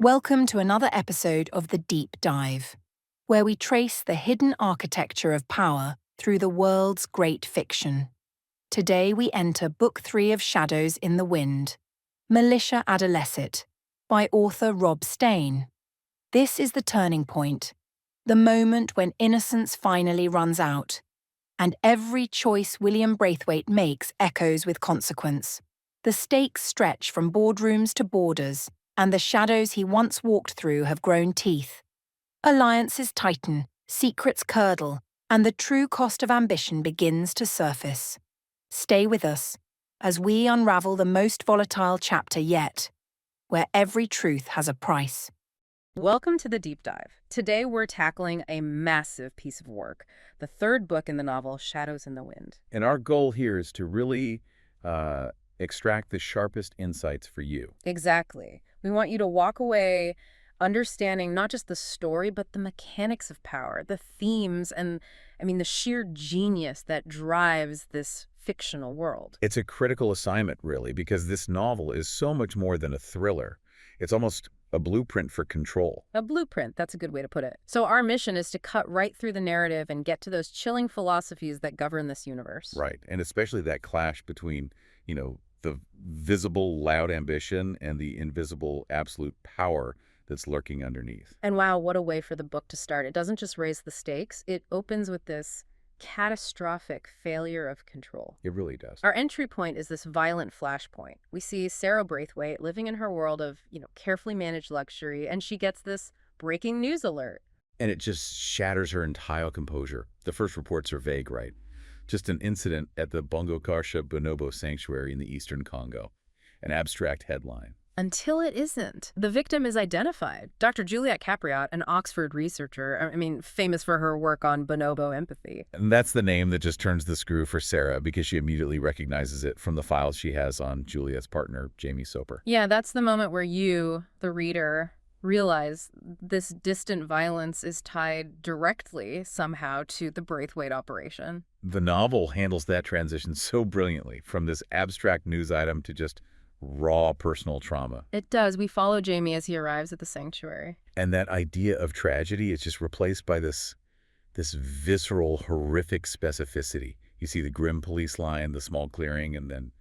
Welcome to another episode of The Deep Dive, where we trace the hidden architecture of power through the world's great fiction. Today we enter Book 3 of Shadows in the Wind, Malitia Adolescit, by author Rob Steyn. This is the turning point, the moment when innocence finally runs out, and every choice William Braithwaite makes echoes with consequence. The stakes stretch from boardrooms to borders, and the shadows he once walked through have grown teeth. Alliances tighten, secrets curdle, and the true cost of ambition begins to surface. Stay with us as we unravel the most volatile chapter yet, where every truth has a price. Welcome to the Deep Dive. Today we're tackling a massive piece of work, the third book in the novel, Shadows in the Wind. And our goal here is to really extract the sharpest insights for you. Exactly. We want you to walk away understanding not just the story, but the mechanics of power, the themes, and the sheer genius that drives this fictional world. It's a critical assignment, really, because this novel is so much more than a thriller. It's almost a blueprint for control. A blueprint, that's a good way to put it. So our mission is to cut right through the narrative and get to those chilling philosophies that govern this universe. Right, and especially that clash between, the visible, loud ambition and the invisible, absolute power that's lurking underneath. And wow, what a way for the book to start. It doesn't just raise the stakes, it opens with this catastrophic failure of control. It really does. Our entry point is this violent flashpoint. We see Sarah Braithwaite living in her world of, carefully managed luxury, and she gets this breaking news alert. And it just shatters her entire composure. The first reports are vague, right? Just an incident at the Bongo-Karsha Bonobo Sanctuary in the eastern Congo. An abstract headline. Until it isn't. The victim is identified. Dr. Juliette Capriot, an Oxford researcher, famous for her work on bonobo empathy. And that's the name that just turns the screw for Sarah because she immediately recognizes it from the files she has on Juliet's partner, Jamie Soper. Yeah, that's the moment where you, the reader, realize this distant violence is tied directly somehow to the Braithwaite operation. The novel handles that transition so brilliantly, from this abstract news item to just raw personal trauma. It does. We follow Jamie as he arrives at the sanctuary. And that idea of tragedy is just replaced by this visceral, horrific specificity. You see the grim police line, the small clearing, and then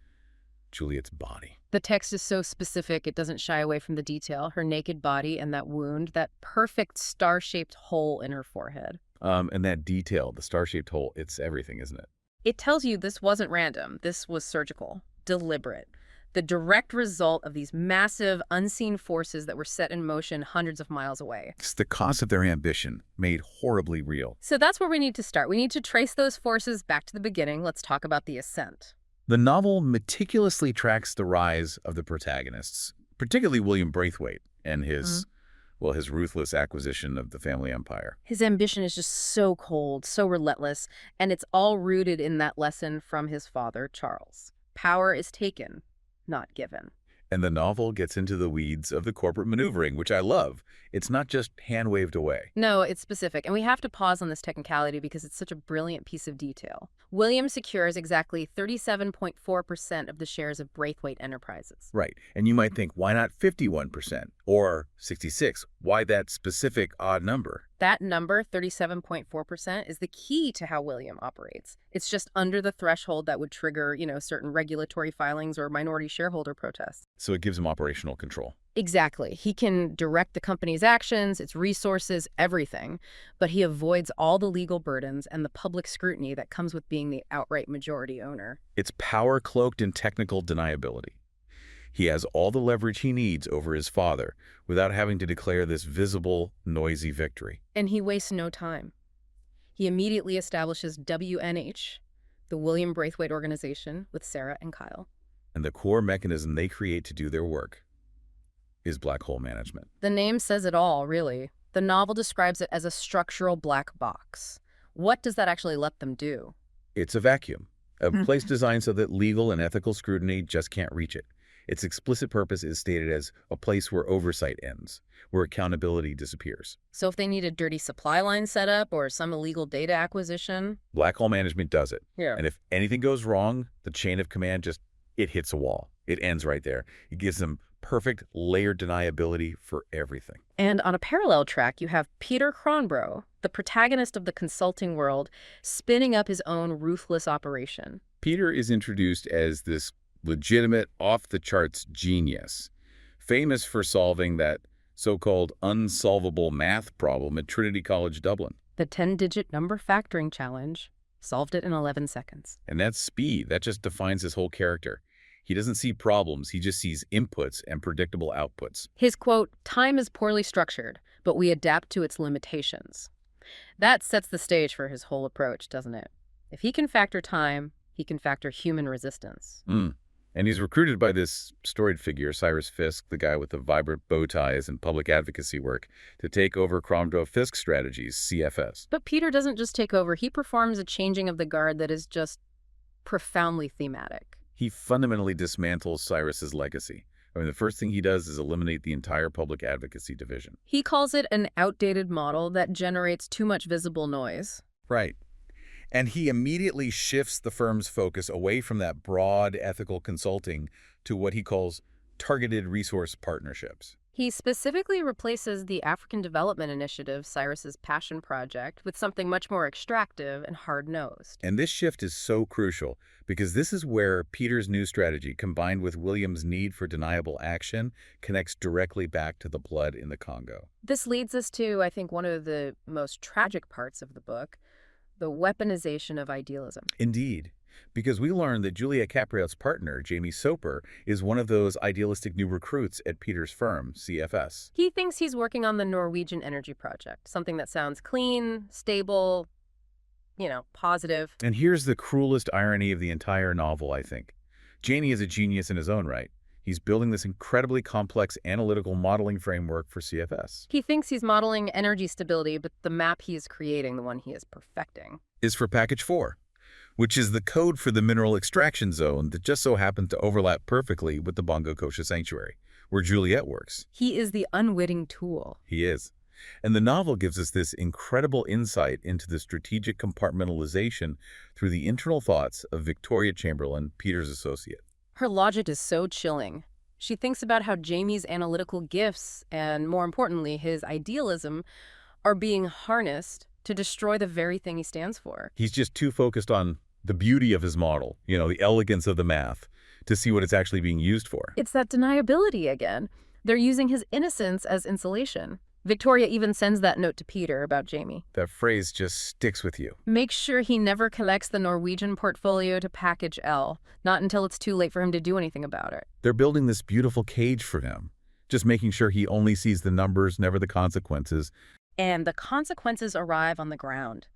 Juliet's body. The text is so specific, it doesn't shy away from the detail. Her naked body and that wound, that perfect star-shaped hole in her forehead. And that detail, the star-shaped hole, it's everything, isn't it? It tells you this wasn't random. This was surgical, deliberate. The direct result of these massive, unseen forces that were set in motion hundreds of miles away. It's the cost of their ambition made horribly real. So that's where we need to start. We need to trace those forces back to the beginning. Let's talk about the ascent. The novel meticulously tracks the rise of the protagonists, particularly William Braithwaite and his ruthless acquisition of the family empire. His ambition is just so cold, so relentless, and it's all rooted in that lesson from his father, Charles. Power is taken, not given. And the novel gets into the weeds of the corporate maneuvering, which I love. It's not just hand-waved away. No, it's specific. And we have to pause on this technicality because it's such a brilliant piece of detail. William secures exactly 37.4% of the shares of Braithwaite Enterprises. Right. And you might think, why not 51% or 66? Why that specific odd number? That number, 37.4%, is the key to how William operates. It's just under the threshold that would trigger, certain regulatory filings or minority shareholder protests. So it gives him operational control. Exactly. He can direct the company's actions, its resources, everything, but he avoids all the legal burdens and the public scrutiny that comes with being the outright majority owner. It's power cloaked in technical deniability. He has all the leverage he needs over his father without having to declare this visible, noisy victory. And he wastes no time. He immediately establishes WNH, the William Braithwaite Organization, with Sarah and Kyle. And the core mechanism they create to do their work is black hole management. The name says it all, really. The novel describes it as a structural black box. What does that actually let them do? It's a vacuum, a place designed so that legal and ethical scrutiny just can't reach it. Its explicit purpose is stated as a place where oversight ends, where accountability disappears. So if they need a dirty supply line set up or some illegal data acquisition? Black hole management does it. Yeah. And if anything goes wrong, the chain of command it hits a wall. It ends right there. It gives them perfect layered deniability for everything. And on a parallel track, you have Peter Cronbrough, the protagonist of the consulting world, spinning up his own ruthless operation. Peter is introduced as this legitimate, off-the-charts genius, famous for solving that so-called unsolvable math problem at Trinity College Dublin. The 10-digit number factoring challenge solved it in 11 seconds. And that speed, that just defines his whole character. He doesn't see problems, he just sees inputs and predictable outputs. His quote, "Time is poorly structured, but we adapt to its limitations." That sets the stage for his whole approach, doesn't it? If he can factor time, he can factor human resistance. And he's recruited by this storied figure, Cyrus Fisk, the guy with the vibrant bow ties and public advocacy work, to take over Cronbrough-Fisk Strategies, CFS. But Peter doesn't just take over, he performs a changing of the guard that is just profoundly thematic. He fundamentally dismantles Cyrus's legacy. I mean, the first thing he does is eliminate the entire public advocacy division. He calls it an outdated model that generates too much visible noise. Right. And he immediately shifts the firm's focus away from that broad ethical consulting to what he calls targeted resource partnerships. He specifically replaces the African Development Initiative, Cyrus's passion project, with something much more extractive and hard-nosed. And this shift is so crucial because this is where Peter's new strategy, combined with William's need for deniable action, connects directly back to the blood in the Congo. This leads us to, I think, one of the most tragic parts of the book, the weaponization of idealism. Indeed, because we learn that Juliet Capriott's partner, Jamie Soper, is one of those idealistic new recruits at Peter's firm, CFS. He thinks he's working on the Norwegian energy project, something that sounds clean, stable, positive. And here's the cruelest irony of the entire novel, I think. Jamie is a genius in his own right. He's building this incredibly complex analytical modeling framework for CFS. He thinks he's modeling energy stability, but the map he is creating, the one he is perfecting, is for Package 4, which is the code for the mineral extraction zone that just so happens to overlap perfectly with the Bongo Kosha Sanctuary, where Juliet works. He is the unwitting tool. He is. And the novel gives us this incredible insight into the strategic compartmentalization through the internal thoughts of Victoria Chamberlain, Peter's associate. Her logic is so chilling. She thinks about how Jamie's analytical gifts, and more importantly, his idealism, are being harnessed to destroy the very thing he stands for. He's just too focused on the beauty of his model, the elegance of the math, to see what it's actually being used for. It's that deniability again. They're using his innocence as insulation. Victoria even sends that note to Peter about Jamie. That phrase just sticks with you. Make sure he never collects the Norwegian portfolio to Package L, not until it's too late for him to do anything about it. They're building this beautiful cage for him, just making sure he only sees the numbers, never the consequences. And the consequences arrive on the ground.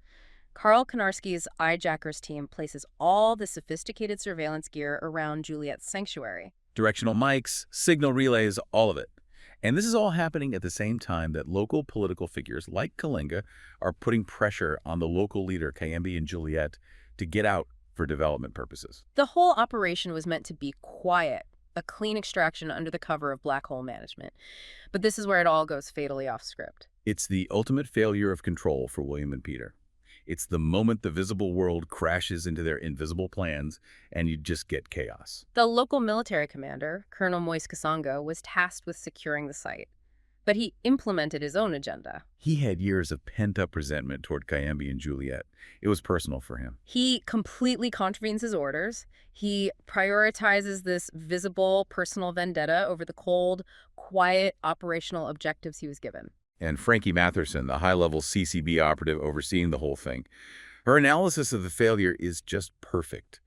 Karl Konarski's Eyejackers team places all the sophisticated surveillance gear around Juliet's sanctuary. Directional mics, signal relays, all of it. And this is all happening at the same time that local political figures like Kalinga are putting pressure on the local leader, Kayembe and Juliet, to get out for development purposes. The whole operation was meant to be quiet, a clean extraction under the cover of black hole management. But this is where it all goes fatally off script. It's the ultimate failure of control for William and Peter. It's the moment the visible world crashes into their invisible plans and you just get chaos. The local military commander, Colonel Moise Kasongo, was tasked with securing the site. But he implemented his own agenda. He had years of pent-up resentment toward Kayembe and Juliet. It was personal for him. He completely contravenes his orders. He prioritizes this visible personal vendetta over the cold, quiet operational objectives he was given. And Frankie Matherson, the high-level CCB operative overseeing the whole thing. Her analysis of the failure is just perfect.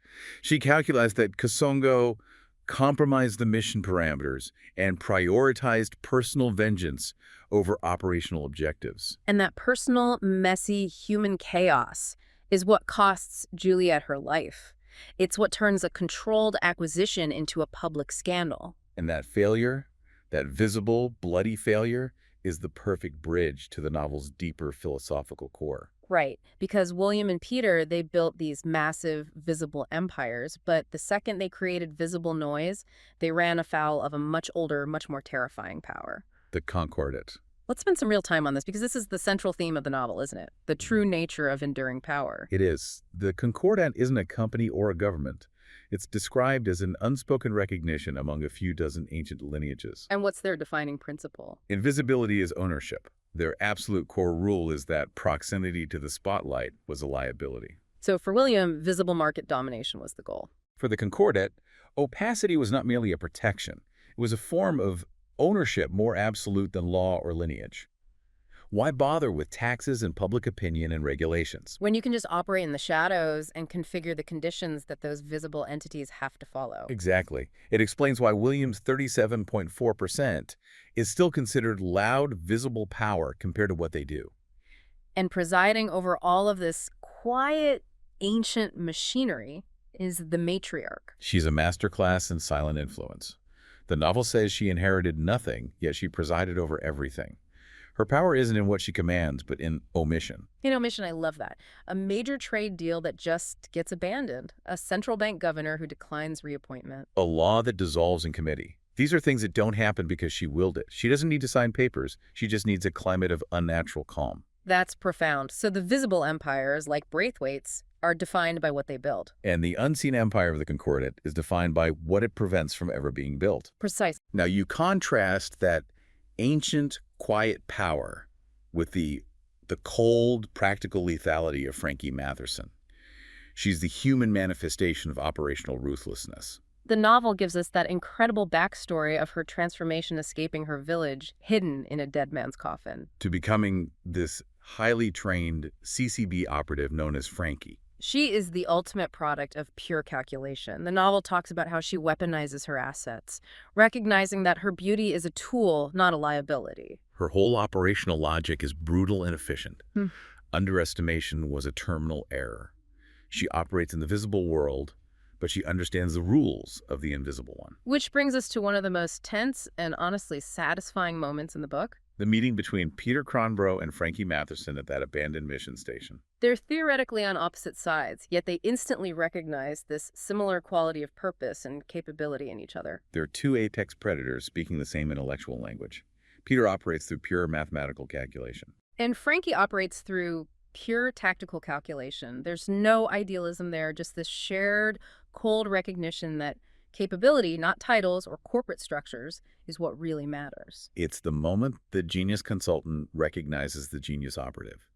She calculates that Kasongo compromised the mission parameters and prioritized personal vengeance over operational objectives. And that personal, messy, human chaos is what costs Juliet her life. It's what turns a controlled acquisition into a public scandal. And that failure, that visible, bloody failure, is the perfect bridge to the novel's deeper philosophical core. Right, because William and Peter, they built these massive, visible empires, but the second they created visible noise, they ran afoul of a much older, much more terrifying power. The Concordat. Let's spend some real time on this, because this is the central theme of the novel, isn't it? The true nature of enduring power. It is. The Concordat isn't a company or a government. It's described as an unspoken recognition among a few dozen ancient lineages. And what's their defining principle? Invisibility is ownership. Their absolute core rule is that proximity to the spotlight was a liability. So for William, visible market domination was the goal. For the Concordat, opacity was not merely a protection. It was a form of ownership more absolute than law or lineage. Why bother with taxes and public opinion and regulations? When you can just operate in the shadows and configure the conditions that those visible entities have to follow. Exactly. It explains why William's 37.4% is still considered loud, visible power compared to what they do. And presiding over all of this quiet, ancient machinery is the matriarch. She's a masterclass in silent influence. The novel says she inherited nothing, yet she presided over everything. Her power isn't in what she commands, but in omission. In omission, I love that. A major trade deal that just gets abandoned. A central bank governor who declines reappointment. A law that dissolves in committee. These are things that don't happen because she willed it. She doesn't need to sign papers. She just needs a climate of unnatural calm. That's profound. So the visible empires, like Braithwaite's, are defined by what they build. And the unseen empire of the Concordat is defined by what it prevents from ever being built. Precise. Now you contrast that ancient, quiet power with the cold, practical lethality of Frankie Matherson. She's the human manifestation of operational ruthlessness. The novel gives us that incredible backstory of her transformation escaping her village, hidden in a dead man's coffin. To becoming this highly trained CCB operative known as Frankie. She is the ultimate product of pure calculation. The novel talks about how she weaponizes her assets, recognizing that her beauty is a tool, not a liability. Her whole operational logic is brutal and efficient. Underestimation was a terminal error. She operates in the visible world, but she understands the rules of the invisible one. Which brings us to one of the most tense and honestly satisfying moments in the book. The meeting between Peter Cronbrough and Frankie Matherson at that abandoned mission station. They're theoretically on opposite sides, yet they instantly recognize this similar quality of purpose and capability in each other. They're two apex predators speaking the same intellectual language. Peter operates through pure mathematical calculation. And Frankie operates through pure tactical calculation. There's no idealism there, just this shared, cold recognition that capability, not titles or corporate structures, is what really matters. It's the moment the genius consultant recognizes the genius operative.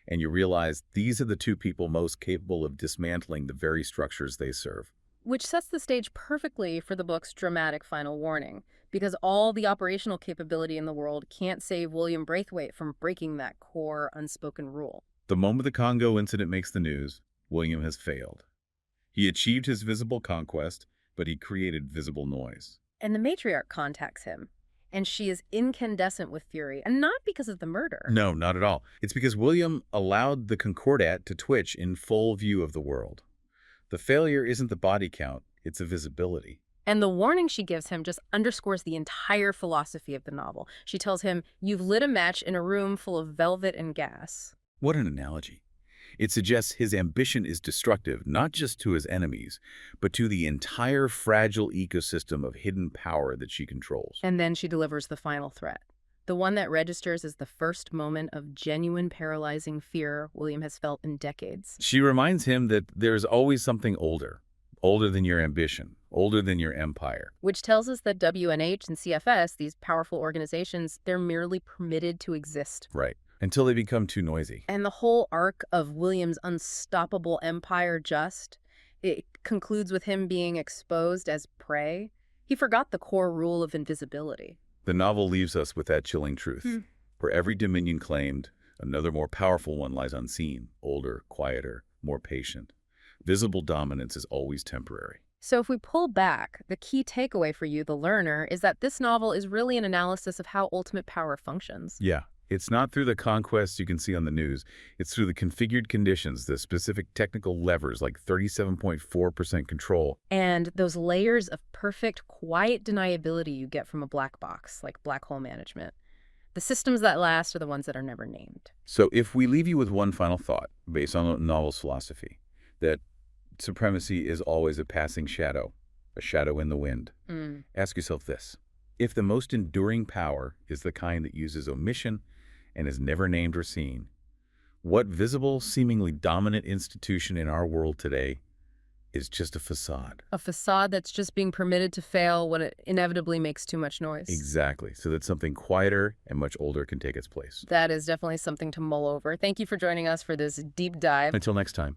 And you realize these are the two people most capable of dismantling the very structures they serve. Which sets the stage perfectly for the book's dramatic final warning, because all the operational capability in the world can't save William Braithwaite from breaking that core unspoken rule. The moment the Congo incident makes the news, William has failed. He achieved his visible conquest, but he created visible noise. And the matriarch contacts him, and she is incandescent with fury, and not because of the murder. No, not at all. It's because William allowed the Concordat to twitch in full view of the world. The failure isn't the body count, it's a visibility. And the warning she gives him just underscores the entire philosophy of the novel. She tells him, "You've lit a match in a room full of velvet and gas." What an analogy. It suggests his ambition is destructive, not just to his enemies, but to the entire fragile ecosystem of hidden power that she controls. And then she delivers the final threat, the one that registers as the first moment of genuine paralyzing fear William has felt in decades. She reminds him that there's always something older than your ambition, older than your empire. Which tells us that WNH and CFS, these powerful organizations, they're merely permitted to exist. Right. Until they become too noisy. And the whole arc of William's unstoppable empire it concludes with him being exposed as prey. He forgot the core rule of invisibility. The novel leaves us with that chilling truth. For every dominion claimed, another more powerful one lies unseen, older, quieter, more patient. Visible dominance is always temporary. So if we pull back, the key takeaway for you, the learner, is that this novel is really an analysis of how ultimate power functions. Yeah. It's not through the conquests you can see on the news. It's through the configured conditions, the specific technical levers like 37.4% control. And those layers of perfect, quiet deniability you get from a black box, like black hole management. The systems that last are the ones that are never named. So if we leave you with one final thought, based on the novel's philosophy, that supremacy is always a passing shadow, a shadow in the wind, ask yourself this. If the most enduring power is the kind that uses omission and is never named or seen, what visible, seemingly dominant institution in our world today is just a facade. A facade that's just being permitted to fail when it inevitably makes too much noise. Exactly, so that something quieter and much older can take its place. That is definitely something to mull over. Thank you for joining us for this deep dive. Until next time.